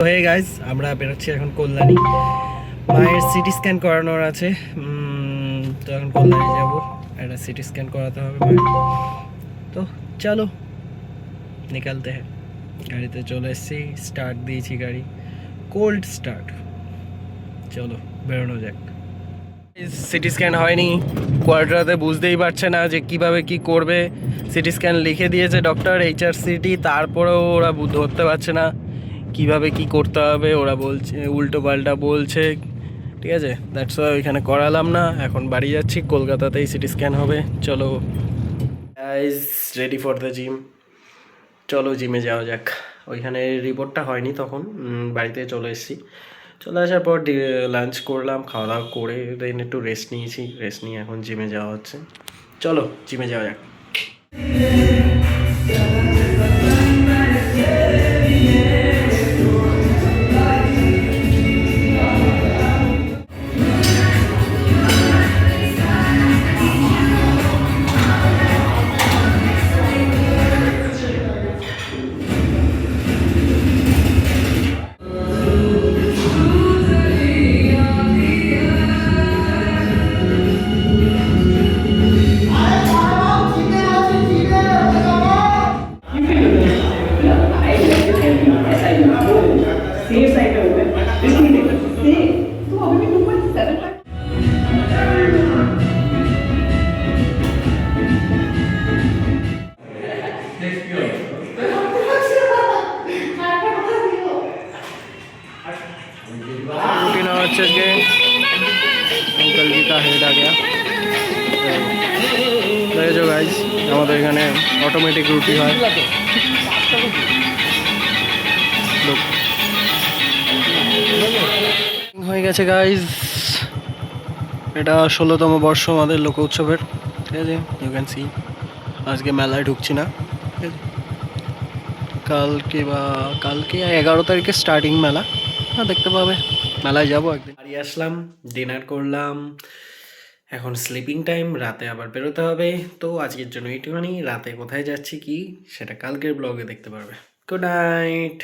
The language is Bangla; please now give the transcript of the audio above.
হয়ে গাইজ আমরা বেরোচ্ছি এখন কল্যাণী। মায়ের সিটি স্ক্যান করানোর আছে, তো এখন কল্যাণী যাবো, একটা সিটি স্ক্যান করাতে হবে মায়ের। তো চলো নিকালতে হ্যাঁ। গাড়িতে চলে এসেছি, স্টার্ট দিয়েছি গাড়ি, কোল্ড স্টার্ট। চলো বেরোনো যাক। সিটি স্ক্যান হয়নি, কোয়ার্টারাতে বুঝতেই পারছে না যে কিভাবে কি করবে। সিটি স্ক্যান লিখে দিয়েছে ডক্টর HRCT, তারপরেও ওরা ধরতে পারছে না কিভাবে কি করতে হবে। ওরা বলছে উল্টো পাল্টা বলছে, ঠিক আছে। দ্যাটস ওয়াই ওইখানে করালাম না, এখন বাড়ি যাচ্ছি, কলকাতাতেই সিটি স্ক্যান হবে। চলো guys, ready for the gym, চলো জিমে যাওয়া যাক। ওইখানে রিপোর্টটা হয়নি তখন, বাড়িতে চলে এসেছি। চলে আসার পর লাঞ্চ করলাম, খাওয়া দাওয়া করে দেন একটু রেস্ট নিয়েছি, রেস্ট নিয়ে এখন জিমে যাওয়া হচ্ছে। চলো জিমে যাওয়া যাক। रूटीन अच्छे के अंकल जी का हेड आ गया। जो गाइज আমাদের এখানে অটোমেটিক রুটি হয়। হয়ে গেছে গাইজ, এটা 16তম বর্ষ আমাদের লোক উৎসবের, ঠিক আছে। ইউ ক্যান সি আজকে মেলায় ঢুকছি না, ঠিক আছে। কালকে 11 তারিখে স্টার্টিং মেলা, হ্যাঁ দেখতে পাবে, মেলায় যাবো একদিন। বাড়ি আসলাম, ডিনার করলাম, এখন স্লিপিং টাইম, রাতে আবার বেরোতে হবে। তো আজকের জন্য এইটুখানি, রাতে কোথায় যাচ্ছি কি সেটা কালকের ব্লগে দেখতে পারবে। Good night.